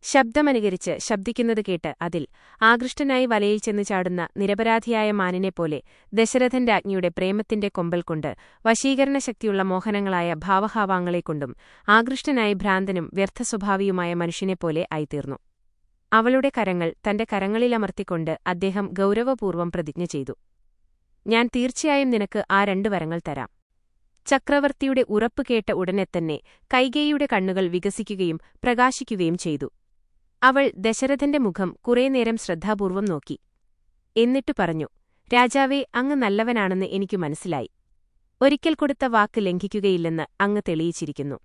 ശബ്ദമനുകരിച്ച് ശബ്ദിക്കുന്നത് കേട്ട് അതിൽ ആകൃഷ്ടനായി വലയിൽ ചെന്നു ചാടുന്ന നിരപരാധിയായ മാനിനെപ്പോലെ ദശരഥന്റെ ആജ്ഞയുടെ പ്രേമത്തിന്റെ കൊമ്പൽ കൊണ്ട് വശീകരണശക്തിയുള്ള മോഹനങ്ങളായ ഭാവഹാവാങ്ങളെക്കൊണ്ടും ആകൃഷ്ടനായി ഭ്രാന്തനും വ്യർത്ഥസ്വഭാവിയുമായ മനുഷ്യനെപ്പോലെ ആയിത്തീർന്നു. അവളുടെ കരങ്ങൾ തന്റെ കരങ്ങളിലമർത്തിക്കൊണ്ട് അദ്ദേഹം ഗൗരവപൂർവ്വം പ്രതിജ്ഞ ചെയ്തു. ഞാൻ തീർച്ചയായും നിനക്ക് ആ 2 വരങ്ങൾ തരാം. ചക്രവർത്തിയുടെ ഉറപ്പ് കേട്ട ഉടനെത്തന്നെ കൈകേയിയുടെ കണ്ണുകൾ വികസിക്കുകയും പ്രകാശിക്കുകയും ചെയ്തു. അവൾ ദശരഥന്റെ മുഖം കുറേനേരം ശ്രദ്ധാപൂർവം നോക്കി. എന്നിട്ടു പറഞ്ഞു, രാജാവേ, അങ്ങ് നല്ലവനാണെന്ന് എനിക്കു മനസ്സിലായി. ഒരിക്കൽ കൊടുത്ത വാക്ക് ലംഘിക്കുകയില്ലെന്ന് അങ്ങ് തെളിയിച്ചിരിക്കുന്നു.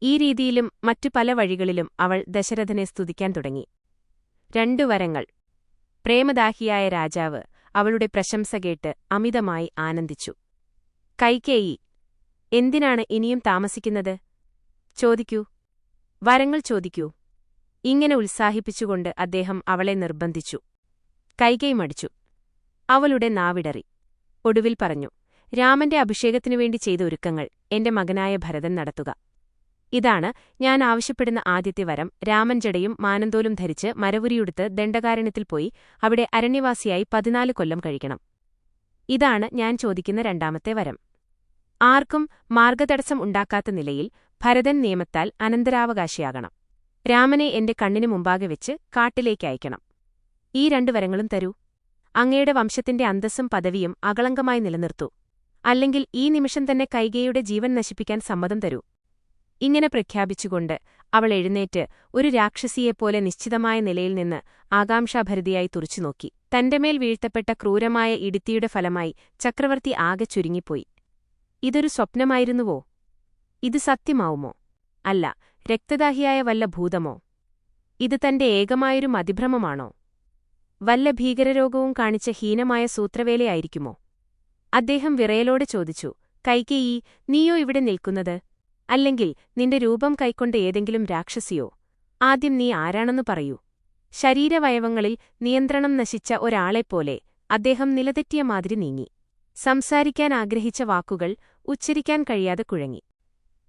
ഈ രീതിയിലും മറ്റു പല വഴികളിലും അവൾ ദശരഥനെ സ്തുതിക്കാൻ തുടങ്ങി. 2 വരങ്ങൾ. പ്രേമദാഹിയായ രാജാവ് അവളുടെ പ്രശംസ കേട്ട് അമിതമായി ആനന്ദിച്ചു. കൈകേയി, എന്തിനാണ് ഇനിയും താമസിക്കുന്നത്? ചോദിക്കൂ, വരങ്ങൾ ചോദിക്കൂ. ഇങ്ങനെ ഉത്സാഹിപ്പിച്ചുകൊണ്ട് അദ്ദേഹം അവളെ നിർബന്ധിച്ചു. കൈകേയി മടിച്ചു. അവളുടെ നാവിടറി. ഒടുവിൽ പറഞ്ഞു, രാമന്റെ അഭിഷേകത്തിനുവേണ്ടി ചെയ്ത ഒരുക്കങ്ങൾ എന്റെ മകനായ ഭരതൻ നടത്തുക. ഇതാണ് ഞാൻ ആവശ്യപ്പെടുന്ന ആദ്യത്തെ വരം. രാമൻ ജടയും മാനന്തോലും ധരിച്ച് മരവുരിയുടുത്ത് ദണ്ഡകാരണ്യത്തിൽ പോയി അവിടെ അരണ്യവാസിയായി 14 കൊല്ലം കഴിക്കണം. ഇതാണ് ഞാൻ ചോദിക്കുന്ന 2ാമത്തെ വരം. ആർക്കും മാർഗതടസ്സം ഉണ്ടാക്കാത്ത നിലയിൽ ഭരതൻ നിയമത്താൽ അനന്തരാവകാശിയാകണം. രാമനെ എന്റെ കണ്ണിനു മുമ്പാകെ വെച്ച് കാട്ടിലേക്കയക്കണം. ഈ 2 വരങ്ങളും തരൂ. അങ്ങയുടെ വംശത്തിന്റെ അന്തസ്സും പദവിയും അകളങ്കമായി നിലനിർത്തൂ. അല്ലെങ്കിൽ ഈ നിമിഷം തന്നെ കൈകേയിയുടെ ജീവൻ നശിപ്പിക്കാൻ സമ്മതം തരൂ. ഇങ്ങനെ പ്രഖ്യാപിച്ചുകൊണ്ട് അവൾ എഴുന്നേറ്റ് ഒരു രാക്ഷസിയെപ്പോലെ നിശ്ചിതമായ നിലയിൽ നിന്ന് ആകാംക്ഷാഭരിതയായി തുറിച്ചുനോക്കി. തന്റെമേൽ വീഴ്ത്തപ്പെട്ട ക്രൂരമായ ഇടിത്തിയുടെ ഫലമായി ചക്രവർത്തി ആകെ ചുരുങ്ങിപ്പോയി. ഇതൊരു സ്വപ്നമായിരുന്നുവോ? ഇത് സത്യമാവുമോ? അല്ല, രക്തദാഹിയായ വല്ല ഭൂതമോ? ഇത് തന്റെ ഏകമായൊരു മതിഭ്രമമാണോ? വല്ല ഭീകരരോഗവും കാണിച്ച ഹീനമായ സൂത്രവേലയായിരിക്കുമോ? അദ്ദേഹം വിറയലോടെ ചോദിച്ചു. കൈകേയി, നീയോ ഇവിടെ നിൽക്കുന്നത്? അല്ലെങ്കിൽ നിന്റെ രൂപം കൈക്കൊണ്ട് ഏതെങ്കിലും രാക്ഷസിയോ? ആദ്യം നീ ആരാണെന്ന് പറയൂ. ശരീരവയവങ്ങളിൽ നിയന്ത്രണം നശിച്ച ഒരാളെപ്പോലെ അദ്ദേഹം നിലതെറ്റിയ മാതിരി നീങ്ങി. സംസാരിക്കാൻ ആഗ്രഹിച്ച വാക്കുകൾ ഉച്ചരിക്കാൻ കഴിയാതെ കുഴങ്ങി.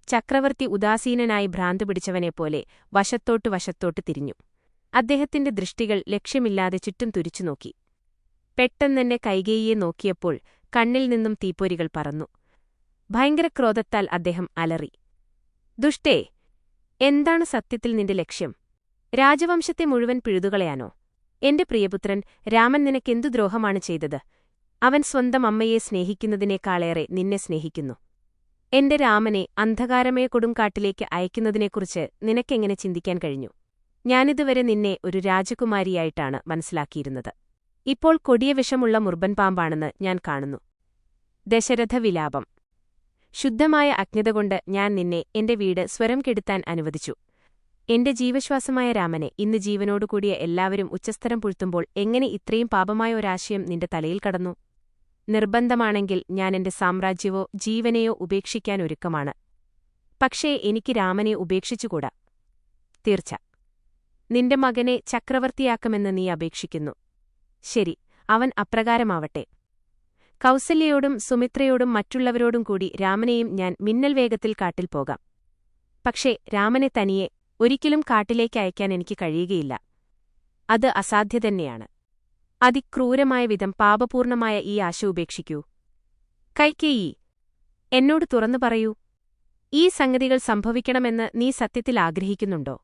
ചക്രവർത്തി ഉദാസീനനായി ഭ്രാന്തു പിടിച്ചവനെപ്പോലെ വശത്തോട്ട് തിരിഞ്ഞു. അദ്ദേഹത്തിന്റെ ദൃഷ്ടികൾ ലക്ഷ്യമില്ലാതെ ചുറ്റും തുരിച്ചുനോക്കി. പെട്ടെന്നെന്നെ കൈകേയിയെ നോക്കിയപ്പോൾ കണ്ണിൽ നിന്നും തീപ്പൊരികൾ പറന്നു. ഭയങ്കര ക്രോധത്താൽ അദ്ദേഹം അലറി. ദുഷ്ടേ, എന്താണ് സത്യത്തിൽ നിന്റെ ലക്ഷ്യം? രാജവംശത്തെ മുഴുവൻ പിഴുതുകളയാനോ? എന്റെ പ്രിയപുത്രൻ രാമൻ നിനക്കെന്തു ദ്രോഹമാണ് ചെയ്തത്? അവൻ സ്വന്തം അമ്മയെ സ്നേഹിക്കുന്നതിനേക്കാളേറെ നിന്നെ സ്നേഹിക്കുന്നു. എന്റെ രാമനെ അന്ധകാരമയ കൊടുങ്കാട്ടിലേക്ക് അയക്കുന്നതിനെക്കുറിച്ച് നിനക്കെങ്ങനെ ചിന്തിക്കാൻ കഴിഞ്ഞു? ഞാനിതുവരെ നിന്നെ ഒരു രാജകുമാരിയായിട്ടാണ് മനസ്സിലാക്കിയിരുന്നത്. ഇപ്പോൾ കൊടിയ വിഷമുള്ള മുർബൻ പാമ്പാണെന്ന് ഞാൻ കാണുന്നു. ദശരഥ വിലാപം. ശുദ്ധമായ അജ്ഞതകൊണ്ട് ഞാൻ നിന്നെ എന്റെ വീട് സ്വരം കെടുത്താൻ അനുവദിച്ചു. എന്റെ ജീവശ്വാസമായ രാമനെ ഇന്ന് ജീവനോടുകൂടിയ എല്ലാവരും ഉച്ചസ്ഥരം പുഴ്ത്തുമ്പോൾ എങ്ങനെ ഇത്രയും പാപമായ ഒരാശയം നിന്റെ തലയിൽ കടന്നു? നിർബന്ധമാണെങ്കിൽ ഞാൻ എന്റെ സാമ്രാജ്യമോ ജീവനെയോ ഉപേക്ഷിക്കാൻ ഒരുക്കമാണ്. പക്ഷേ എനിക്ക് രാമനെ ഉപേക്ഷിച്ചുകൂടാ. തീർച്ച. നിന്റെ മകനെ ചക്രവർത്തിയാക്കുമെന്ന് നീ അപേക്ഷിക്കുന്നു. ശരി, അവൻ അപ്രകാരമാവട്ടെ. കൗസല്യയോടും സുമിത്രയോടും മറ്റുള്ളവരോടും കൂടി രാമനെയും ഞാൻ മിന്നൽ വേഗത്തിൽ കാട്ടിൽ പോകാം. പക്ഷേ രാമനെ തനിയെ ഒരിക്കലും കാട്ടിലേക്ക് അയക്കാൻ എനിക്ക് കഴിയുകയില്ല. അത് അസാധ്യതന്നെയാണ്. അതിക്രൂരമായ വിധം പാപപൂർണമായ ഈ ആശ ഉപേക്ഷിക്കൂ. കൈകേയി, എന്നോട് തുറന്നു പറയൂ. ഈ സംഗതികൾ സംഭവിക്കണമെന്ന് നീ സത്യത്തിൽ ആഗ്രഹിക്കുന്നുണ്ടോ?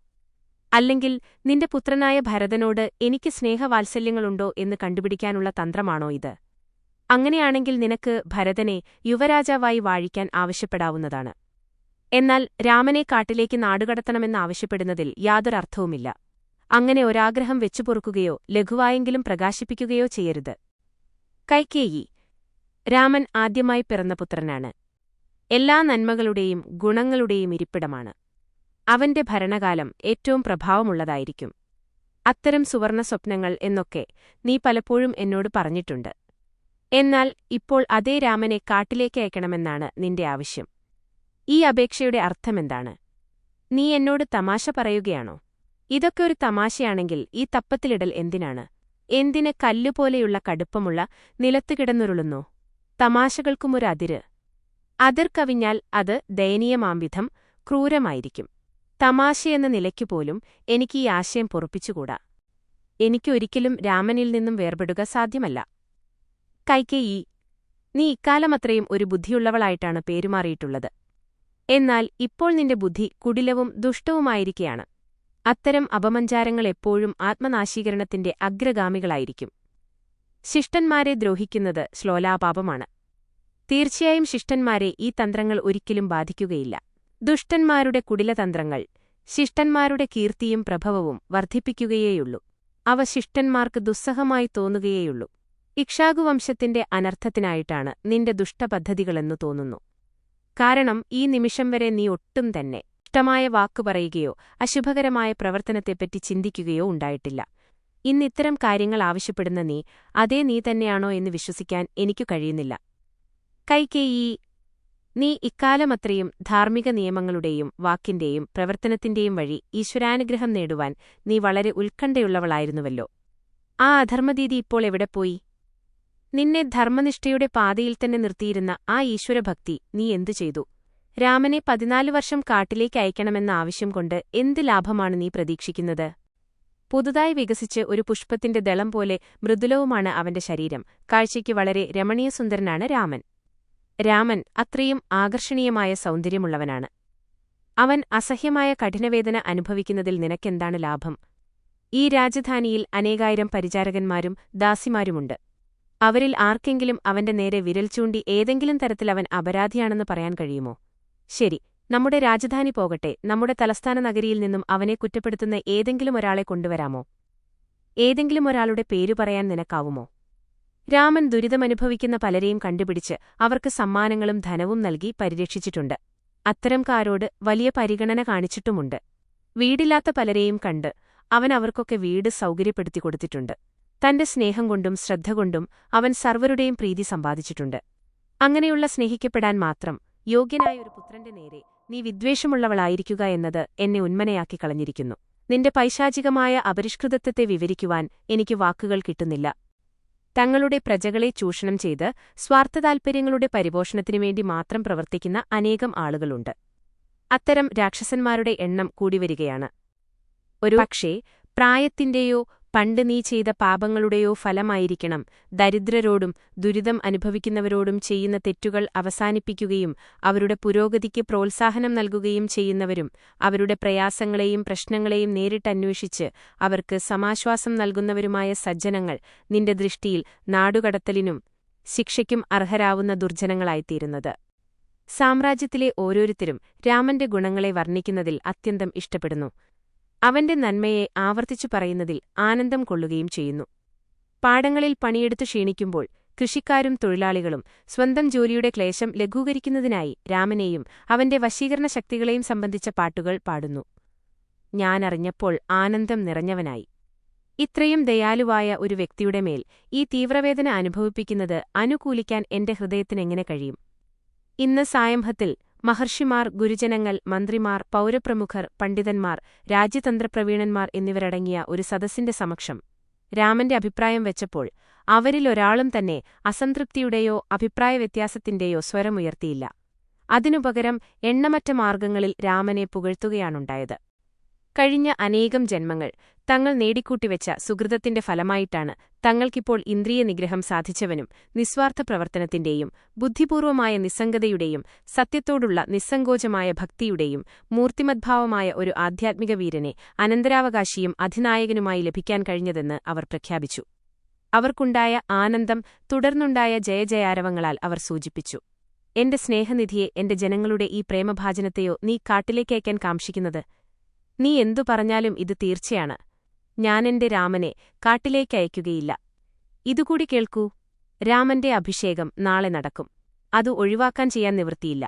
അല്ലെങ്കിൽ നിന്റെ പുത്രനായ ഭരതനോട് എനിക്ക് സ്നേഹവാത്സല്യങ്ങളുണ്ടോ എന്ന് കണ്ടുപിടിക്കാനുള്ള തന്ത്രമാണോ ഇത്? അങ്ങനെയാണെങ്കിൽ നിനക്ക് ഭരതനെ യുവരാജാവായി വാഴിക്കാൻ ആവശ്യപ്പെടാവുന്നതാണ്. എന്നാൽ രാമനെ കാട്ടിലേക്ക് നാടുകടത്തണമെന്നാവശ്യപ്പെടുന്നതിൽ യാതൊരർത്ഥവുമില്ല. അങ്ങനെ ഒരാഗ്രഹം വെച്ചുപൊറുക്കുകയോ ലഘുവായെങ്കിലും പ്രകാശിപ്പിക്കുകയോ ചെയ്യരുത്. കൈകേയി, രാമൻ ആദ്യമായി പിറന്ന പുത്രനാണ്. എല്ലാ നന്മകളുടെയും ഗുണങ്ങളുടെയും ഇരിപ്പിടമാണ്. അവന്റെ ഭരണകാലം ഏറ്റവും പ്രഭാവമുള്ളതായിരിക്കും. അത്തരം സുവർണ സ്വപ്നങ്ങൾ എന്നൊക്കെ നീ പലപ്പോഴും എന്നോട് പറഞ്ഞിട്ടുണ്ട്. എന്നാൽ ഇപ്പോൾ അതേ രാമനെ കാട്ടിലേക്ക് അയക്കണമെന്നാണ് നിന്റെ ആവശ്യം. ഈ അപേക്ഷയുടെ അർത്ഥമെന്താണ്? നീ എന്നോട് തമാശ പറയുകയാണോ? ഇതൊക്കെ ഒരു തമാശയാണെങ്കിൽ ഈ തപ്പത്തിലിടൽ എന്തിനാണ്? എന്തിന് കല്ലുപോലെയുള്ള കടുപ്പമുള്ള നിലത്തു കിടന്നുരുളുന്നോ? തമാശകൾക്കുമൊരതിര്. അതിർ കവിഞ്ഞാൽ അത് ദയനീയമാംവിധം ക്രൂരമായിരിക്കും. തമാശയെന്ന നിലയ്ക്കുപോലും എനിക്ക് ഈ ആശയം പൊറുപ്പിച്ചുകൂടാ. എനിക്കൊരിക്കലും രാമനിൽ നിന്നും വേർപെടുക സാധ്യമല്ല. കൈകേയി, നീ ഇക്കാലമത്രയും ഒരു ബുദ്ധിയുള്ളവളായിട്ടാണ് പെരുമാറിയിട്ടുള്ളത്. എന്നാൽ ഇപ്പോൾ നിന്റെ ബുദ്ധി കുടിലവും ദുഷ്ടവുമായിരിക്കെയാണ്. അത്തരം അപമഞ്ചാരങ്ങൾ എപ്പോഴും ആത്മനാശീകരണത്തിന്റെ അഗ്രഗാമികളായിരിക്കും. ശിഷ്ടന്മാരെ ദ്രോഹിക്കുന്നത് ശ്ലോലാപാപമാണ്. തീർച്ചയായും ശിഷ്ടന്മാരെ ഈ തന്ത്രങ്ങൾ ഒരിക്കലും ബാധിക്കുകയില്ല. ദുഷ്ടന്മാരുടെ കുടിലതന്ത്രങ്ങൾ ശിഷ്ടന്മാരുടെ കീർത്തിയും പ്രഭവവും വർദ്ധിപ്പിക്കുകയേയുള്ളൂ. അവ ശിഷ്ടന്മാർക്ക് ദുസ്സഹമായി തോന്നുകയേയുള്ളൂ. ഇക്ഷ്വാകുവംശത്തിന്റെ അനർത്ഥത്തിനായിട്ടാണ് നിന്റെ ദുഷ്ടപദ്ധതികളെന്നു തോന്നുന്നു. കാരണം ഈ നിമിഷം വരെ നീ ഒട്ടും തന്നെ ഇഷ്ടമായ വാക്കു പറയുകയോ അശുഭകരമായ പ്രവർത്തനത്തെപ്പറ്റി ചിന്തിക്കുകയോ ഉണ്ടായിട്ടില്ല. ഇന്നിത്തരം കാര്യങ്ങൾ ആവശ്യപ്പെടുന്ന നീ അതേ നീ തന്നെയാണോ എന്ന് വിശ്വസിക്കാൻ എനിക്കു കഴിയുന്നില്ല. കൈകേയി, നീ ഇക്കാലമത്രയും ധാർമ്മിക നിയമങ്ങളുടെയും വാക്കിന്റെയും പ്രവർത്തനത്തിന്റെയും വഴി ഈശ്വരാനുഗ്രഹം നേടുവാൻ നീ വളരെ ഉത്കണ്ഠയുള്ളവളായിരുന്നുവല്ലോ. ആ അധർമ്മദീതി ഇപ്പോൾ എവിടെപ്പോയി? നിന്നെ ധർമ്മനിഷ്ഠയുടെ പാതയിൽ തന്നെ നിർത്തിയിരുന്ന ആ ഈശ്വരഭക്തി നീ എന്തു ചെയ്തു? രാമനെ 14 വർഷം കാട്ടിലേക്ക് അയക്കണമെന്ന ആവശ്യം കൊണ്ട് എന്ത് ലാഭമാണ് നീ പ്രതീക്ഷിക്കുന്നത്? പുതുതായി വികസിച്ച് ഒരു പുഷ്പത്തിന്റെ ദളം പോലെ മൃദുലവുമാണ് അവന്റെ ശരീരം. കാഴ്ചയ്ക്ക് വളരെ രമണീയസുന്ദരനാണ് രാമൻ. രാമൻ അത്രയും ആകർഷണീയമായ സൗന്ദര്യമുള്ളവനാണ്. അവൻ അസഹ്യമായ കഠിനവേദന അനുഭവിക്കുന്നതിൽ നിനക്കെന്താണ് ലാഭം? ഈ രാജധാനിയിൽ അനേകായിരം പരിചാരകന്മാരും ദാസിമാരുമുണ്ട്. അവരിൽ ആർക്കെങ്കിലും അവന്റെ നേരെ വിരൽ ചൂണ്ടി ഏതെങ്കിലും തരത്തിൽ അവൻ അപരാധിയാണെന്ന് പറയാൻ കഴിയുമോ? ശരി, നമ്മുടെ രാജധാനി പോകട്ടെ, നമ്മുടെ തലസ്ഥാന നഗരിയിൽ നിന്നും അവനെ കുറ്റപ്പെടുത്തുന്ന ഏതെങ്കിലും ഒരാളെ കൊണ്ടുവരാമോ? ഏതെങ്കിലും ഒരാളുടെ പേരു പറയാൻ നിനക്കാവുമോ? രാമൻ ദുരിതമനുഭവിക്കുന്ന പലരെയും കണ്ടുപിടിച്ച് അവർക്ക് സമ്മാനങ്ങളും ധനവും നൽകി പരിരക്ഷിച്ചിട്ടുണ്ട്. അത്തരംകാരോട് വലിയ പരിഗണന കാണിച്ചിട്ടുമുണ്ട്. വീടില്ലാത്ത പലരെയും കണ്ട് അവൻ അവർക്കൊക്കെ വീട് സൗകര്യപ്പെടുത്തി കൊടുത്തിട്ടുണ്ട്. തന്റെ സ്നേഹം കൊണ്ടും ശ്രദ്ധ കൊണ്ടും അവൻ സർവരുടെയും പ്രീതി സമ്പാദിച്ചിട്ടുണ്ട്. അങ്ങനെയുള്ള സ്നേഹിക്കപ്പെടാൻ മാത്രം യോഗ്യനായ ഒരു പുത്രന്റെ നേരെ നീ വിദ്വേഷമുള്ളവളായിരിക്കുക എന്നത് എന്നെ ഉന്മനയാക്കി കളഞ്ഞിരിക്കുന്നു. നിന്റെ പൈശാചികമായ അപരിഷ്കൃതത്വത്തെ വിവരിക്കുവാൻ എനിക്ക് വാക്കുകൾ കിട്ടുന്നില്ല. തങ്ങളുടെ പ്രജകളെ ചൂഷണം ചെയ്ത് സ്വാർത്ഥതാൽപര്യങ്ങളുടെ പരിപോഷണത്തിനുവേണ്ടി മാത്രം പ്രവർത്തിക്കുന്ന അനേകം ആളുകളുണ്ട്. അത്തരം രാക്ഷസന്മാരുടെ എണ്ണം കൂടിവരികയാണ്. ഒരു പക്ഷേ പ്രായത്തിന്റെയോ പണ്ട് നീ ചെയ്ത പാപങ്ങളുടെയോ ഫലമായിരിക്കണം ദരിദ്രരോടും ദുരിതം അനുഭവിക്കുന്നവരോടും ചെയ്യുന്ന തെറ്റുകൾ അവസാനിപ്പിക്കുകയും അവരുടെ പുരോഗതിക്ക് പ്രോത്സാഹനം നൽകുകയും ചെയ്യുന്നവരും അവരുടെ പ്രയാസങ്ങളെയും പ്രശ്നങ്ങളെയും നേരിട്ടന്വേഷിച്ച് അവർക്ക് സമാശ്വാസം നൽകുന്നവരുമായ സജ്ജനങ്ങൾ നിന്റെ ദൃഷ്ടിയിൽ നാടുകടത്തലിനും ശിക്ഷയ്ക്കും അർഹരാവുന്ന ദുർജനങ്ങളായിത്തീരുന്നത്. സാമ്രാജ്യത്തിലെ ഓരോരുത്തരും രാമന്റെ ഗുണങ്ങളെ വർണ്ണിക്കുന്നതിൽ അത്യന്തം ഇഷ്ടപ്പെടുന്നു. അവന്റെ നന്മയെ ആവർത്തിച്ചു പറയുന്നതിൽ ആനന്ദം കൊള്ളുകയും ചെയ്യുന്നു. പാടങ്ങളിൽ പണിയെടുത്തു ക്ഷീണിക്കുമ്പോൾ കൃഷിക്കാരും തൊഴിലാളികളും സ്വന്തം ജോലിയുടെ ക്ലേശം ലഘൂകരിക്കുന്നതിനായി രാമനെയും അവന്റെ വശീകരണ ശക്തികളെയും സംബന്ധിച്ച പാട്ടുകൾ പാടുന്നു. ഞാനറിഞ്ഞപ്പോൾ ആനന്ദം നിറഞ്ഞവനായി. ഇത്രയും ദയാലുവായ ഒരു വ്യക്തിയുടെ മേൽ ഈ തീവ്രവേദന അനുഭവിപ്പിക്കുന്നത് അനുകൂലിക്കാൻ എന്റെ ഹൃദയത്തിനെങ്ങനെ കഴിയും? ഇന്ന് സായംഭത്തിൽ മഹർഷിമാർ, ഗുരുജനങ്ങൾ, മന്ത്രിമാർ, പൗരപ്രമുഖർ, പണ്ഡിതന്മാർ, രാജ്യതന്ത്രപ്രവീണന്മാർ എന്നിവരടങ്ങിയ ഒരു സദസ്സിന്റെ സമക്ഷം രാമന്റെ അഭിപ്രായം വെച്ചപ്പോൾ അവരിലൊരാളും തന്നെ അസംതൃപ്തിയുടെയോ അഭിപ്രായവ്യത്യാസത്തിന്റെയോ സ്വരമുയർത്തിയില്ല. അതിനുപകരം എണ്ണമറ്റ മാർഗ്ഗങ്ങളിൽ രാമനെ പുകഴ്ത്തുകയാണുണ്ടായത്. കഴിഞ്ഞ അനേകം ജന്മങ്ങൾ തങ്ങൾ നേടിക്കൂട്ടിവെച്ച സുകൃതത്തിന്റെ ഫലമായിട്ടാണ് തങ്ങൾക്കിപ്പോൾ ഇന്ദ്രിയ നിഗ്രഹം സാധിച്ചവനും നിസ്വാർത്ഥ പ്രവർത്തനത്തിന്റെയും ബുദ്ധിപൂർവമായ നിസ്സംഗതയുടെയും സത്യത്തോടുള്ള നിസ്സങ്കോചമായ ഭക്തിയുടെയും മൂർത്തിമദ്ഭാവമായ ഒരു ആധ്യാത്മിക വീരനെ അനന്തരാവകാശിയും അധിനായകനുമായി ലഭിക്കാൻ കഴിഞ്ഞതെന്ന് അവർ പ്രഖ്യാപിച്ചു. അവർക്കുണ്ടായ ആനന്ദം തുടർന്നുണ്ടായ ജയജയാരവങ്ങളാൽ അവർ സൂചിപ്പിച്ചു. എന്റെ സ്നേഹനിധിയെ, എന്റെ ജനങ്ങളുടെ ഈ പ്രേമഭാജനത്തെയോ നീ കാട്ടിലേക്കയക്കാൻ കാംക്ഷിക്കുന്നത്? നീ എന്തു പറഞ്ഞാലും ഇത് തീർച്ചയാണ്. ഞാനെന്റെ രാമനെ കാട്ടിലേക്കയക്കുകയില്ല. ഇതുകൂടി കേൾക്കൂ. രാമന്റെ അഭിഷേകം നാളെ നടക്കും. അത് ഒഴിവാക്കാൻ ചെയ്യാൻ നിവൃത്തിയില്ല.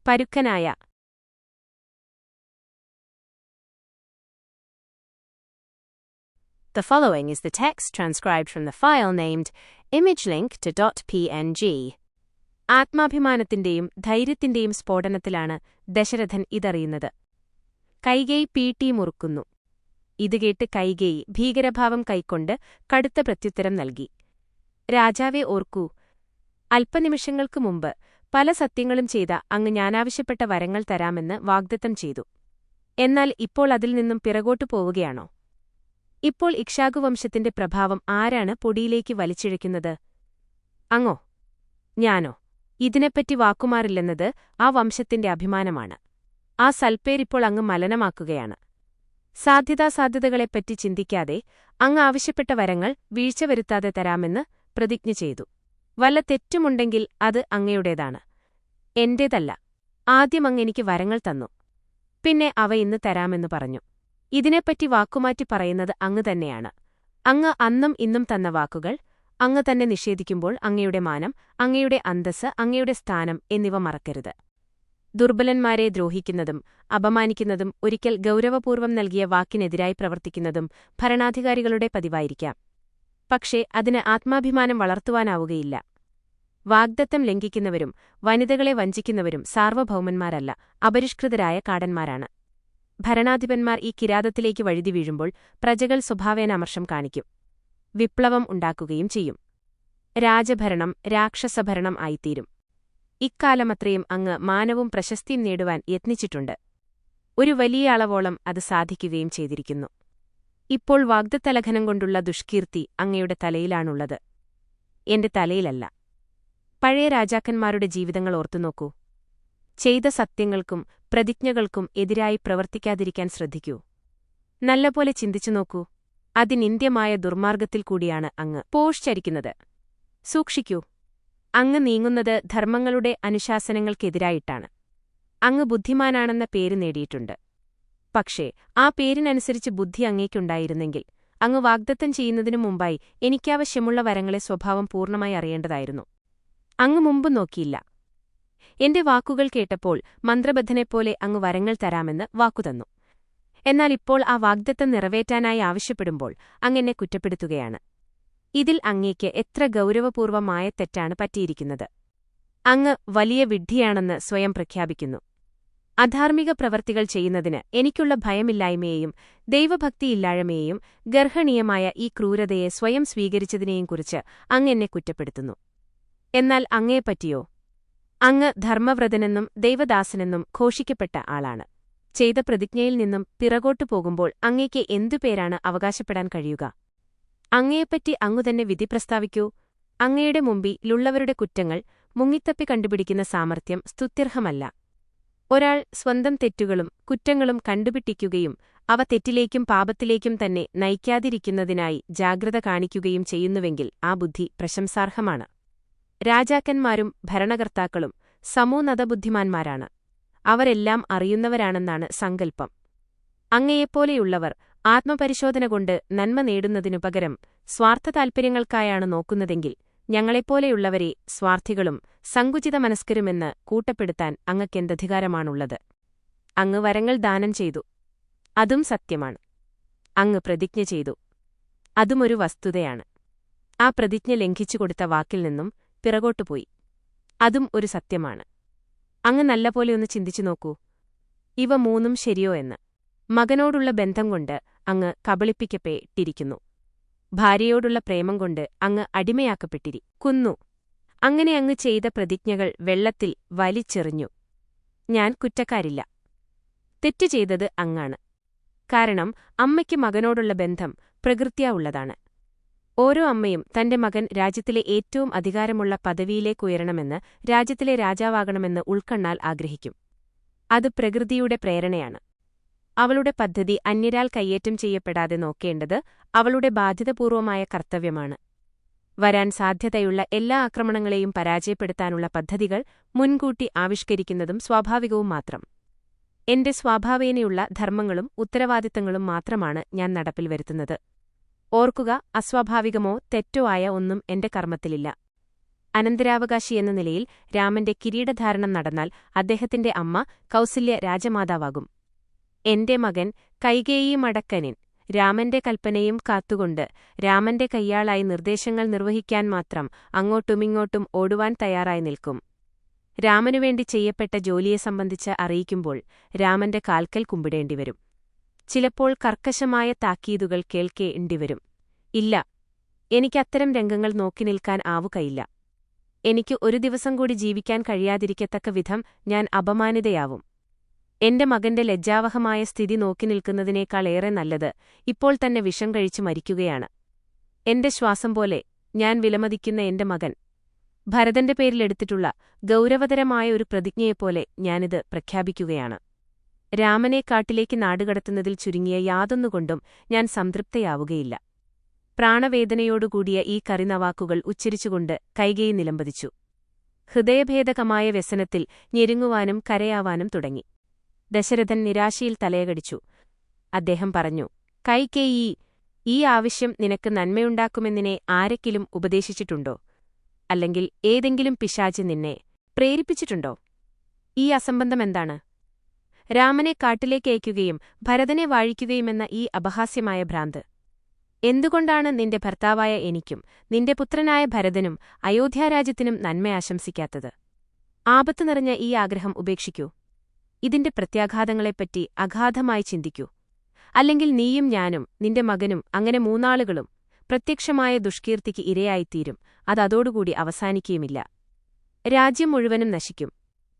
പരുക്കനായ The following is the text transcribed from the file named imagelink.png. ആത്മാഭിമാനത്തിന്റെയും ധൈര്യത്തിന്റെയും സ്ഫോടനത്തിലാണ് Dasharathan ഇതറിയുന്നത്. Kaikeyi P T മുറുക്കുന്നു. ഇതുകേട്ട് Kaikeyi ഭീകരഭാവം കൈക്കൊണ്ട് കടുത്ത പ്രത്യുത്തരം നൽകി. രാജാവെ ഓർക്കൂ, അല്പനിമിഷങ്ങൾക്കു മുമ്പ് പല സത്യങ്ങളും ചെയ്ത അങ്ങ് ഞാനാവശ്യപ്പെട്ട വരങ്ങൾ തരാമെന്ന് വാഗ്ദത്തം ചെയ്തു. എന്നാൽ ഇപ്പോൾ അതിൽ നിന്നും പിറകോട്ടു പോവുകയാണോ? ഇപ്പോൾ ഇക്ഷ്വാകുവംശത്തിന്റെ പ്രഭാവം ആരാണ് പൊടിയിലേക്ക് വലിച്ചിഴയ്ക്കുന്നത്? അങ്ങോ? ഞാനോ? ഇതിനെപ്പറ്റി വാക്കുമാറില്ലെന്നത് ആ വംശത്തിന്റെ അഭിമാനമാണ്. ആ സൽപ്പേരിപ്പോൾ അങ്ങ് മലനമാക്കുകയാണ്. സാധ്യതാസാധ്യതകളെപ്പറ്റി ചിന്തിക്കാതെ അങ്ങ് ആവശ്യപ്പെട്ട വരങ്ങൾ വീഴ്ച വരുത്താതെ തരാമെന്ന് പ്രതിജ്ഞ ചെയ്തു. വല്ല തെറ്റുമുണ്ടെങ്കിൽ അത് അങ്ങയുടേതാണ്, എന്റേതല്ല. ആദ്യം അങ്ങ് എനിക്ക് വരങ്ങൾ തന്നു, പിന്നെ അവ ഇന്ന് തരാമെന്നു പറഞ്ഞു. ഇതിനെപ്പറ്റി വാക്കുമാറ്റി പറയുന്നത് അങ്ങ് തന്നെയാണ്. അങ്ങ് അന്നും ഇന്നും തന്ന വാക്കുകൾ അങ്ങ് തന്നെ നിഷേധിക്കുമ്പോൾ അങ്ങയുടെ മാനം, അങ്ങയുടെ അന്തസ്സ്, അങ്ങയുടെ സ്ഥാനം എന്നിവ മറക്കരുത്. ദുർബലന്മാരെ ദ്രോഹിക്കുന്നതും അപമാനിക്കുന്നതും ഒരിക്കൽ ഗൗരവപൂർവ്വം നൽകിയ വാക്കിനെതിരായി പ്രവർത്തിക്കുന്നതും ഭരണാധികാരികളുടെ പതിവായിരിക്കാം. പക്ഷേ അതിന് ആത്മാഭിമാനം വളർത്തുവാനാവുകയില്ല. വാഗ്ദത്തം ലംഘിക്കുന്നവരും വനിതകളെ വഞ്ചിക്കുന്നവരും സാർവഭൗമന്മാരല്ല, അപരിഷ്കൃതരായ കാടന്മാരാണ്. ഭരണാധിപന്മാർ ഈ കിരാതത്തിലേക്ക് വഴുതി വീഴുമ്പോൾ പ്രജകൾ സ്വഭാവേന അമർഷം കാണിക്കും, വിപ്ലവം ഉണ്ടാക്കുകയും ചെയ്യും. രാജഭരണം രാക്ഷസഭരണം ആയിത്തീരും. ഇക്കാലമത്രയും അങ്ങ് മാനവും പ്രശസ്തിയും നേടുവാൻ യത്നിച്ചിട്ടുണ്ട്. ഒരു വലിയ അളവോളം അത് സാധിക്കുകയും ചെയ്തിരിക്കുന്നു. ഇപ്പോൾ വാഗ്ദത്തലംഘനം കൊണ്ടുള്ള ദുഷ്കീർത്തി അങ്ങയുടെ തലയിലാണുള്ളത്, എന്റെ തലയിലല്ല. പഴയ രാജാക്കന്മാരുടെ ജീവിതങ്ങൾ ഓർത്തുനോക്കൂ. ചെയ്ത സത്യങ്ങൾക്കും പ്രതിജ്ഞകൾക്കും എതിരായി പ്രവർത്തിക്കാതിരിക്കാൻ ശ്രദ്ധിക്കൂ. നല്ലപോലെ ചിന്തിച്ചു നോക്കൂ. അതിനിന്ദ്യമായ ദുർമാർഗത്തിൽ കൂടിയാണ് അങ്ങ് പോഷ്ചരിക്കുന്നത്. സൂക്ഷിക്കൂ. അങ്ങ് നീങ്ങുന്നത് ധർമ്മങ്ങളുടെ അനുശാസനങ്ങൾക്കെതിരായിട്ടാണ്. അങ്ങ് ബുദ്ധിമാനാണെന്ന പേര് നേടിയിട്ടുണ്ട്. പക്ഷേ ആ പേരിനനുസരിച്ച് ബുദ്ധി അങ്ങേക്കുണ്ടായിരുന്നെങ്കിൽ അങ്ങ് വാഗ്ദത്തം ചെയ്യുന്നതിനു മുമ്പായി എനിക്കാവശ്യമുള്ള വരങ്ങളെ സ്വഭാവം പൂർണ്ണമായി അറിയേണ്ടതായിരുന്നു. അങ്ങ് മുമ്പ് നോക്കിയില്ല. എന്റെ വാക്കുകൾ കേട്ടപ്പോൾ മന്ത്രബദ്ധനെപ്പോലെ അങ്ങ് വരങ്ങൾ തരാമെന്ന് വാക്കുതന്നു. എന്നാൽ ഇപ്പോൾ ആ വാഗ്ദത്തം നിറവേറ്റാനായി ആവശ്യപ്പെടുമ്പോൾ അങ്ങെന്നെ കുറ്റപ്പെടുത്തുകയാണ്. ഇതിൽ അങ്ങേക്ക് എത്ര ഗൗരവപൂർവമായ തെറ്റാണ് പറ്റിയിരിക്കുന്നത്. അങ്ങ് വലിയ വിഡ്ഢിയാണെന്ന് സ്വയം പ്രഖ്യാപിക്കുന്നു. അധാർമിക പ്രവർത്തികൾ ചെയ്യുന്നതിന് എനിക്കുള്ള ഭയമില്ലായ്മയെയും ദൈവഭക്തിയില്ലായ്മയെയും ഗർഹണീയമായ ഈ ക്രൂരതയെ സ്വയം സ്വീകരിച്ചതിനെയും കുറിച്ച് അങ്ങെന്നെ കുറ്റപ്പെടുത്തുന്നു. എന്നാൽ അങ്ങയെപ്പറ്റിയോ? അങ്ങ് ധർമ്മവ്രതനെന്നും ദൈവദാസനെന്നും ഘോഷിക്കപ്പെട്ട ആളാണ്. ചെയ്ത പ്രതിജ്ഞയിൽ നിന്നും പിറകോട്ടു പോകുമ്പോൾ അങ്ങേക്ക് എന്തു പേരാണ് അവകാശപ്പെടാൻ കഴിയുക? അങ്ങയെപ്പറ്റി അങ്ങുതന്നെ വിധി പ്രസ്താവിക്കൂ. അങ്ങയുടെ മുമ്പിലുള്ളവരുടെ കുറ്റങ്ങൾ മുങ്ങിത്തപ്പി കണ്ടുപിടിക്കുന്ന സാമർത്ഥ്യം സ്തുത്യർഹമല്ല. ഒരാൾ സ്വന്തം തെറ്റുകളും കുറ്റങ്ങളും കണ്ടുപിടിക്കുകയും അവ തെറ്റിലേക്കും പാപത്തിലേക്കും തന്നെ നയിക്കാതിരിക്കുന്നതിനായി ജാഗ്രത കാണിക്കുകയും ചെയ്യുന്നുവെങ്കിൽ ആ ബുദ്ധി പ്രശംസാർഹമാണ്. രാജാക്കന്മാരും ഭരണകർത്താക്കളും സമൂന്നതബുദ്ധിമാന്മാരാണ്. അവരെല്ലാം അറിയുന്നവരാണെന്നാണ് സങ്കല്പം. അങ്ങയെപ്പോലെയുള്ളവർ ആത്മപരിശോധന കൊണ്ട് നന്മ നേടുന്നതിനു പകരം സ്വാർത്ഥതാൽപര്യങ്ങൾക്കായാണ് നോക്കുന്നതെങ്കിൽ ഞങ്ങളെപ്പോലെയുള്ളവരെ സ്വാർത്ഥികളും സങ്കുചിതമനസ്കരുമെന്ന് കൂട്ടപ്പെടുത്താൻ അങ്ങക്കെന്തധികാരമാണുള്ളത്? അങ്ങ് വരങ്ങൾ ദാനം ചെയ്തു, അതും സത്യമാണ്. അങ്ങ് പ്രതിജ്ഞ ചെയ്തു, അതുമൊരു വസ്തുതയാണ്. ആ പ്രതിജ്ഞ ലംഘിച്ചുകൊടുത്ത വാക്കിൽ നിന്നും പിറകോട്ടുപോയി, അതും ഒരു സത്യമാണ്. അങ്ങ് നല്ലപോലെ ഒന്ന് ചിന്തിച്ചു നോക്കൂ. ഇവ മൂന്നും ശരിയോ എന്ന്. മകനോടുള്ള ബന്ധം കൊണ്ട് അങ്ങ് കബളിപ്പിക്കപ്പെട്ടിരിക്കുന്നു. ഭാര്യയോടുള്ള പ്രേമം കൊണ്ട് അങ്ങ് അടിമയാക്കപ്പെട്ടിരിക്കുന്നു. അങ്ങനെ അങ്ങ് ചെയ്ത പ്രതിജ്ഞകൾ വെള്ളത്തിൽ വലിച്ചെറിഞ്ഞു. ഞാൻ കുറ്റക്കാരില്ല. തെറ്റു ചെയ്തത് അങ്ങാണ്. കാരണം അമ്മയ്ക്ക് മകനോടുള്ള ബന്ധം പ്രകൃത്യാ ഉള്ളതാണ്. ഓരോ അമ്മയും തന്റെ മകൻ രാജ്യത്തിലെ ഏറ്റവും അധികാരമുള്ള പദവിയിലേക്കുയരണമെന്ന്, രാജ്യത്തിലെ രാജാവാകണമെന്ന് ഉൾക്കണ്ണാൽ ആഗ്രഹിക്കും. അത് പ്രകൃതിയുടെ പ്രേരണയാണ്. അവളുടെ പദ്ധതി അന്യരാൽ കയ്യേറ്റം ചെയ്യപ്പെടാതെ നോക്കേണ്ടത് അവളുടെ ബാധ്യതപൂർവമായ കർത്തവ്യമാണ്. വരാൻ സാധ്യതയുള്ള എല്ലാ ആക്രമണങ്ങളെയും പരാജയപ്പെടുത്താനുള്ള പദ്ധതികൾ മുൻകൂട്ടി ആവിഷ്കരിക്കുന്നതും സ്വാഭാവികവും മാത്രം. എന്റെ സ്വാഭാവേനയുള്ള ധർമ്മങ്ങളും ഉത്തരവാദിത്തങ്ങളും മാത്രമാണ് ഞാൻ നടപ്പിൽ വരുത്തുന്നത്. ഓർക്കുക, അസ്വാഭാവികമോ തെറ്റോ ആയ ഒന്നും എന്റെ കർമ്മത്തിലില്ല. അനന്തരാവകാശിയെന്ന നിലയിൽ രാമന്റെ കിരീടധാരണം നടന്നാൽ അദ്ദേഹത്തിന്റെ അമ്മ കൗസല്യ രാജമാതാവാകും. എന്റെ മകൻ കൈകേയിമടക്കനിൻ രാമന്റെ കൽപ്പനയും കാത്തുകൊണ്ട് രാമന്റെ കയ്യാളായി നിർദ്ദേശങ്ങൾ നിർവഹിക്കാൻ മാത്രം അങ്ങോട്ടുമിങ്ങോട്ടും ഓടുവാൻ തയ്യാറായി നിൽക്കും. രാമനുവേണ്ടി ചെയ്യപ്പെട്ട ജോലിയെ സംബന്ധിച്ച് അറിയിക്കുമ്പോൾ രാമന്റെ കാൽക്കൽ കുമ്പിടേണ്ടിവരും. ചിലപ്പോൾ കർക്കശമായ താക്കീതുകൾ കേൾക്കേണ്ടിവരും. ഇല്ല, എനിക്കത്തരം രംഗങ്ങൾ നോക്കി നിൽക്കാൻ ആവുകയില്ല. എനിക്ക് ഒരു ദിവസം കൂടി ജീവിക്കാൻ കഴിയാതിരിക്കത്തക്ക വിധം ഞാൻ അപമാനിതയാവും. എന്റെ മകന്റെ ലജ്ജാവഹമായ സ്ഥിതി നോക്കി നിൽക്കുന്നതിനേക്കാളേറെ നല്ലത് ഇപ്പോൾ തന്നെ വിഷം കഴിച്ചു മരിക്കുകയാണ്. എന്റെ ശ്വാസം പോലെ ഞാൻ വിലമതിക്കുന്ന എന്റെ മകൻ ഭരതന്റെ പേരിലെടുത്തിട്ടുള്ള ഗൗരവതരമായ ഒരു പ്രതിജ്ഞയെപ്പോലെ ഞാനിത് പ്രഖ്യാപിക്കുകയാണ്. രാമനെ കാട്ടിലേക്ക് നാടുകടത്തുന്നതിൽ ചുരുങ്ങിയ യാതൊന്നുകൊണ്ടും ഞാൻ സംതൃപ്തയാവുകയില്ല. പ്രാണവേദനയോടുകൂടിയ ഈ കറിനവാക്കുകൾ ഉച്ചരിച്ചുകൊണ്ട് കൈകേയി നിലംപതിച്ചു. ഹൃദയഭേദകമായ വ്യസനത്തിൽ ഞെരുങ്ങുവാനും കരയാവാനും തുടങ്ങി. ദശരഥൻ നിരാശയിൽ തലയകടിച്ചു. അദ്ദേഹം പറഞ്ഞു, കൈകേയി, ഈ ആവശ്യം നിനക്ക് നന്മയുണ്ടാക്കുമെന്നിനെ ആരെങ്കിലും ഉപദേശിച്ചിട്ടുണ്ടോ? അല്ലെങ്കിൽ ഏതെങ്കിലും പിശാച് നിന്നെ പ്രേരിപ്പിച്ചിട്ടുണ്ടോ? ഈ അസംബന്ധമെന്താണ്? രാമനെ കാട്ടിലേക്ക് അയക്കുകയും ഭരതനെ വാഴിക്കുകയുമെന്ന ഈ അപഹാസ്യമായ ഭ്രാന്ത് എന്തുകൊണ്ടാണ് നിന്റെ ഭർത്താവായ എനിക്കും നിന്റെ പുത്രനായ ഭരതനും അയോധ്യാരാജ്യത്തിനും നന്മ ആശംസിക്കാത്തത്? ആപത്തു നിറഞ്ഞ ഈ ആഗ്രഹം ഉപേക്ഷിക്കൂ. ഇതിന്റെ പ്രത്യാഘാതങ്ങളെപ്പറ്റി അഗാധമായി ചിന്തിക്കൂ. അല്ലെങ്കിൽ നീയും ഞാനും നിന്റെ മകനും അങ്ങനെ മൂന്നാളുകളും പ്രത്യക്ഷമായ ദുഷ്കീർത്തിക്ക് ഇരയായിത്തീരും. അതോടുകൂടി അവസാനിക്കുകയുമില്ല. രാജ്യം മുഴുവനും നശിക്കും.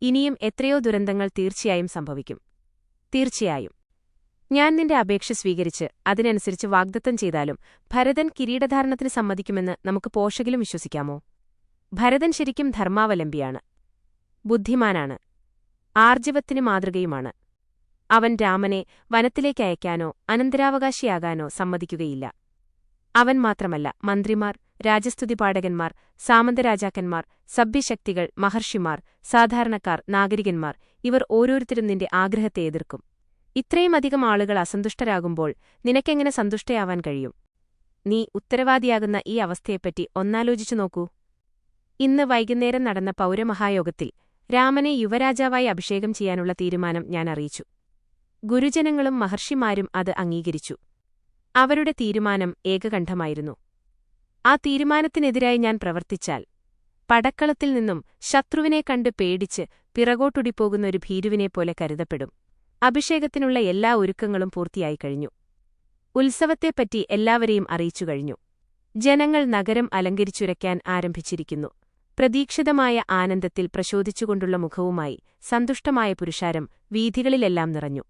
ഇനിയും എത്രയോ ദുരന്തങ്ങൾ തീർച്ചയായും സംഭവിക്കും. തീർച്ചയായും ഞാൻ നിന്റെ അപേക്ഷ സ്വീകരിച്ച് അതിനനുസരിച്ച് വാഗ്ദത്തം ചെയ്താലും ഭരതൻ കിരീടധാരണത്തിന് സമ്മതിക്കുമെന്ന് നമുക്ക് പോഷകിലും വിശ്വസിക്കാമോ? ഭരതൻ ശരിക്കും ധർമാവലംബിയാണ്, ബുദ്ധിമാനാണ്, ആർജവത്തിന് മാതൃകയുമാണ്. അവൻ രാമനെ വനത്തിലേക്കയക്കാനോ അനന്തരാവകാശിയാകാനോ സമ്മതിക്കുകയില്ല. അവൻ മാത്രമല്ല, മന്ത്രിമാർ, രാജസ്തുതിപാഠകന്മാർ, സാമന്തരാജാക്കന്മാർ, സഭ്യശക്തികൾ, മഹർഷിമാർ, സാധാരണക്കാർ, നാഗരികന്മാർ ഇവർ ഓരോരുത്തരും നിന്റെ ആഗ്രഹത്തെ എതിർക്കും. ഇത്രയുമധികം ആളുകൾ അസന്തുഷ്ടരാകുമ്പോൾ നിനക്കെങ്ങനെ സന്തുഷ്ടയാവാൻ കഴിയും? നീ ഉത്തരവാദിയാകുന്ന ഈ അവസ്ഥയെപ്പറ്റി ഒന്നാലോചിച്ചു നോക്കൂ. ഇന്ന് വൈകുന്നേരം നടന്ന പൗരമഹായോഗത്തിൽ രാമനെ യുവരാജാവായി അഭിഷേകം ചെയ്യാനുള്ള തീരുമാനം ഞാൻ അറിയിച്ചു. ഗുരുജനങ്ങളും മഹർഷിമാരും അത് അംഗീകരിച്ചു. അവരുടെ തീരുമാനം ഏകകണ്ഠമായിരുന്നു. ആ തീരുമാനത്തിനെതിരായി ഞാൻ പ്രവർത്തിച്ചാൽ പടക്കളത്തിൽ നിന്നും ശത്രുവിനെ കണ്ട് പേടിച്ച് പിറകോട്ടുടിപ്പോകുന്ന ഒരു ഭീരുവിനെപ്പോലെ കരുതപ്പെടും. അഭിഷേകത്തിനുള്ള എല്ലാ ഒരുക്കങ്ങളും പൂർത്തിയായി കഴിഞ്ഞു. ഉത്സവത്തെപ്പറ്റി എല്ലാവരെയും അറിയിച്ചു കഴിഞ്ഞു. ജനങ്ങൾ നഗരം അലങ്കരിച്ചുരയ്ക്കാൻ ആരംഭിച്ചിരിക്കുന്നു. പ്രതീക്ഷിതമായ ആനന്ദത്തിൽ പ്രശോധിച്ചുകൊണ്ടുള്ള മുഖവുമായി സന്തുഷ്ടമായ പുരുഷാരം വീഥികളിലെല്ലാം നിറഞ്ഞു.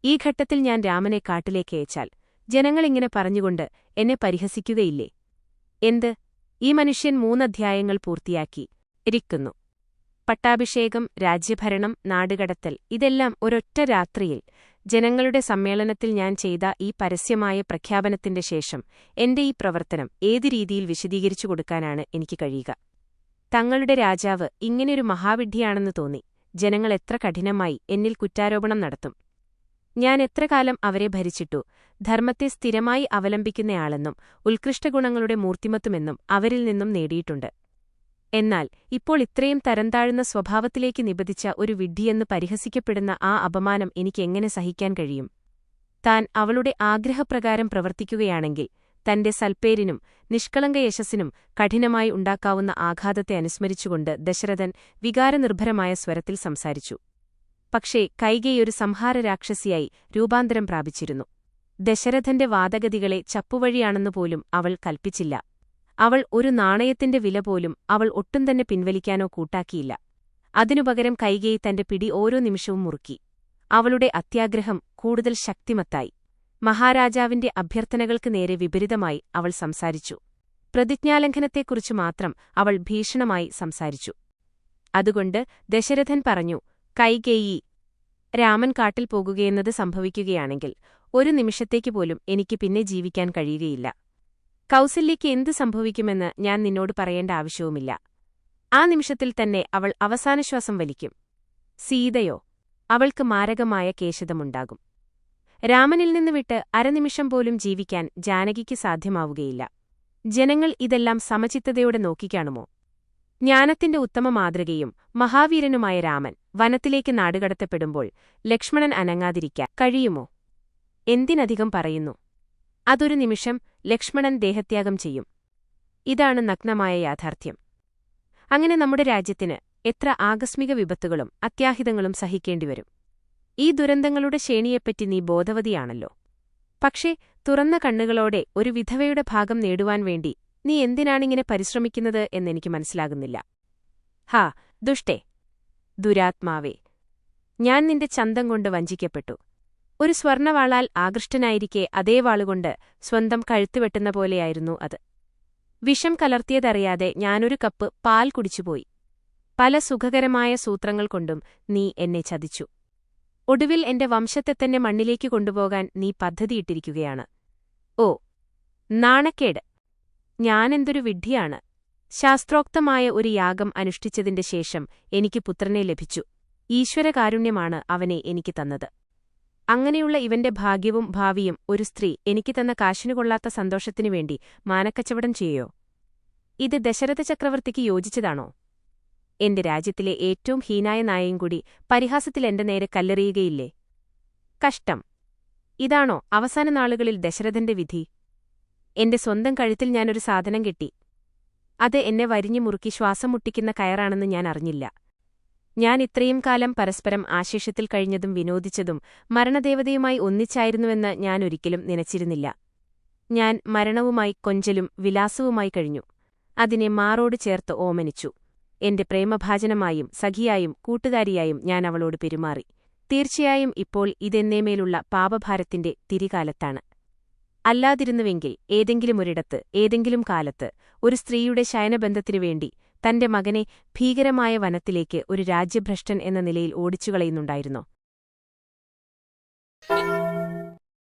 ഈ ഘട്ടത്തിൽ ഞാൻ രാമനെ കാട്ടിലേക്ക് അയച്ചാൽ ജനങ്ങളിങ്ങനെ പറഞ്ഞുകൊണ്ട് എന്നെ പരിഹസിക്കുകയില്ലേ? എന്ത്, ഈ മനുഷ്യൻ 3 അധ്യായങ്ങൾ പൂർത്തിയാക്കി ഇരിക്കുന്നു. പട്ടാഭിഷേകം, രാജ്യഭരണം, നാടുകടത്തൽ ഇതെല്ലാം ഒരൊറ്റ രാത്രിയിൽ ജനങ്ങളുടെ സമ്മേളനത്തിൽ ഞാൻ ചെയ്ത ഈ പരസ്യമായ പ്രഖ്യാപനത്തിന്റെ ശേഷം എന്റെ ഈ പ്രവർത്തനം ഏത് രീതിയിൽ വിശദീകരിച്ചു കൊടുക്കാനാണ് എനിക്ക് കഴിയുക? തങ്ങളുടെ രാജാവ് ഇങ്ങനെയൊരു മഹാവിഡ്ഢിയാണെന്ന് തോന്നി ജനങ്ങൾ എത്ര കഠിനമായി എന്നിൽ കുറ്റാരോപണം നടത്തും. ഞാൻ എത്രകാലം അവരെ ഭരിച്ചിട്ടു ധർമ്മത്തെ സ്ഥിരമായി അവലംബിക്കുന്നയാളെന്നും ഉത്കൃഷ്ടഗുണങ്ങളുടെ മൂർത്തിമത്തുമെന്നും അവരിൽ നിന്നും നേടിയിട്ടുണ്ട്. എന്നാൽ ഇപ്പോൾ ഇത്രയും തരംതാഴുന്ന സ്വഭാവത്തിലേക്ക് നിബദിച്ച ഒരു വിഡ്ഢിയെന്ന് പരിഹസിക്കപ്പെടുന്ന ആ അപമാനം എനിക്കെങ്ങനെ സഹിക്കാൻ കഴിയും? താൻ അവളുടെ ആഗ്രഹപ്രകാരം പ്രവർത്തിക്കുകയാണെങ്കിൽ തന്റെ സൽപ്പേരിനും നിഷ്കളങ്ക യശസ്സിനും കഠിനമായി ഉണ്ടാക്കാവുന്ന ആഘാതത്തെ അനുസ്മരിച്ചുകൊണ്ട് ദശരഥൻ വികാരനിർഭരമായ സ്വരത്തിൽ സംസാരിച്ചു. പക്ഷേ കൈകേയൊരു സംഹാരരാക്ഷസിയായി രൂപാന്തരം പ്രാപിച്ചിരുന്നു. ദശരഥന്റെ വാദഗതികളെ ചപ്പുവഴിയാണെന്നുപോലും അവൾ കൽപ്പിച്ചില്ല. അവൾ ഒരു നാണയത്തിന്റെ വില പോലും അവൾ ഒട്ടും തന്നെ പിൻവലിക്കാനോ കൂട്ടാക്കിയില്ല. അതിനുപകരം കൈകേയി തന്റെ പിടി ഓരോ നിമിഷവും മുറുക്കി. അവളുടെ അത്യാഗ്രഹം കൂടുതൽ ശക്തിമത്തായി. മഹാരാജാവിന്റെ അഭ്യർത്ഥനകൾക്ക് നേരെ വിപരീതമായി അവൾ സംസാരിച്ചു. പ്രതിജ്ഞാലംഘനത്തെക്കുറിച്ച് മാത്രം അവൾ ഭീഷണമായി സംസാരിച്ചു. അതുകൊണ്ട് ദശരഥൻ പറഞ്ഞു, കൈകേയി, രാമൻ കാട്ടിൽ പോകുകയെന്നത് സംഭവിക്കുകയാണെങ്കിൽ ഒരു നിമിഷത്തേക്ക് പോലും എനിക്ക് പിന്നെ ജീവിക്കാൻ കഴിയുകയില്ല. കൗസല്യയ്ക്ക് എന്ത് സംഭവിക്കുമെന്ന് ഞാൻ നിന്നോട് പറയേണ്ട ആവശ്യവുമില്ല. ആ നിമിഷത്തിൽ തന്നെ അവൾ അവസാനശ്വാസം വലിക്കും. സീതയോ, അവൾക്ക് മാരകമായ കേശതമുണ്ടാകും. രാമനിൽ നിന്ന് വിട്ട് അരനിമിഷം പോലും ജീവിക്കാൻ ജാനകിക്ക് സാധ്യമാവുകയില്ല. ജനങ്ങൾ ഇതെല്ലാം സമചിത്തതയോടെ നോക്കിക്കാണുമോ? ജ്ഞാനത്തിന്റെ ഉത്തമ മാതൃകയും മഹാവീരനുമായ രാമൻ വനത്തിലേക്ക് നാടുകടത്തപ്പെടുമ്പോൾ ലക്ഷ്മണൻ അനങ്ങാതിരിക്കാൻ കഴിയുമോ? എന്തിനധികം പറയുന്നു, അതൊരു നിമിഷം ലക്ഷ്മണൻ ദേഹത്യാഗം ചെയ്യും. ഇതാണ് നഗ്നമായ യാഥാർത്ഥ്യം. അങ്ങനെ നമ്മുടെ രാജ്യത്തിന് എത്ര ആകസ്മിക വിപത്തുകളും അത്യാഹിതങ്ങളും സഹിക്കേണ്ടിവരും. ഈ ദുരന്തങ്ങളുടെ ശ്രേണിയെപ്പറ്റി നീ ബോധവതിയാണല്ലോ. പക്ഷേ തുറന്ന കണ്ണുകളോടെ ഒരു വിധവയുടെ ഭാഗം നേടുവാൻ വേണ്ടി നീ എന്തിനാണിങ്ങനെ പരിശ്രമിക്കുന്നത് എന്നെനിക്ക് മനസ്സിലാകുന്നില്ല. ഹാ ദുഷ്ടേ, ദുരാത്മാവേ, ഞാൻ നിന്റെ ചന്തം കൊണ്ട് വഞ്ചിക്കപ്പെട്ടു. ഒരു സ്വർണവാളാൽ ആകൃഷ്ടനായിരിക്കെ അതേ വാളുകൊണ്ട് സ്വന്തം കഴുത്തുവെട്ടുന്ന പോലെയായിരുന്നു അത്. വിഷം കലർത്തിയതറിയാതെ ഞാനൊരു കപ്പ് പാൽ കുടിച്ചുപോയി. പല സുഖകരമായ സൂത്രങ്ങൾ കൊണ്ടും നീ എന്നെ ചതിച്ചു. ഒടുവിൽ എന്റെ വംശത്തെത്തന്നെ മണ്ണിലേക്ക് കൊണ്ടുപോകാൻ നീ പദ്ധതിയിട്ടിരിക്കുകയാണ്. ഓ, നാണക്കേട്! ഞാനെന്തൊരു വിഡ്ഢിയാണ്. ശാസ്ത്രോക്തമായ ഒരു യാഗം അനുഷ്ഠിച്ചതിന്റെ ശേഷം എനിക്ക് പുത്രനെ ലഭിച്ചു. ഈശ്വരകാരുണ്യമാണ് അവനെ എനിക്ക് തന്നത്. അങ്ങനെയുള്ള ഇവന്റെ ഭാഗ്യവും ഭാവിയും ഒരു സ്ത്രീ എനിക്ക് തന്ന കാശിനുകൊള്ളാത്ത സന്തോഷത്തിനുവേണ്ടി മാനക്കച്ചവടം ചെയ്യോ? ഇത് ദശരഥ ചക്രവർത്തിക്ക് യോജിച്ചതാണോ? എന്റെ രാജ്യത്തിലെ ഏറ്റവും ഹീനായ നായയും കൂടി പരിഹാസത്തിൽ എന്റെ നേരെ കല്ലെറിയുകയില്ലേ? കഷ്ടം! ഇതാണോ അവസാന നാളുകളിൽ ദശരഥന്റെ വിധി? എന്റെ സ്വന്തം കഴുത്തിൽ ഞാനൊരു സാധനം കെട്ടി. അത് എന്നെ വരിഞ്ഞു മുറുക്കി ശ്വാസം മുട്ടിക്കുന്ന കയറാണെന്ന് ഞാൻ അറിഞ്ഞില്ല. ഞാൻ ഇത്രയും കാലം പരസ്പരം ആശേഷത്തിൽ കഴിഞ്ഞതും വിനോദിച്ചതും മരണദേവതയുമായി ഒന്നിച്ചായിരുന്നുവെന്ന് ഞാനൊരിക്കലും നനച്ചിരുന്നില്ല. ഞാൻ മരണവുമായി കൊഞ്ചലും വിലാസവുമായി കഴിഞ്ഞു. അതിനെ മാറോട് ചേർത്ത് ഓമനിച്ചു. എന്റെ പ്രേമഭാജനമായും സഖിയായും കൂട്ടുകാരിയായും ഞാൻ അവളോട് പെരുമാറി. തീർച്ചയായും ഇപ്പോൾ ഇതെന്നേമേലുള്ള പാപഭാരത്തിന്റെ തിരികാലത്താണ്. അല്ലാതിരുന്നുവെങ്കിൽ ഏതെങ്കിലുമൊരിടത്ത് ഏതെങ്കിലും കാലത്ത് ഒരു സ്ത്രീയുടെ ശയനബന്ധത്തിനുവേണ്ടി തന്റെ മകനെ ഭീകരമായ വനത്തിലേക്ക് ഒരു രാജ്യഭ്രഷ്ടൻ എന്ന നിലയിൽ ഓടിച്ചുകളയുന്നുണ്ടായിരുന്നോ?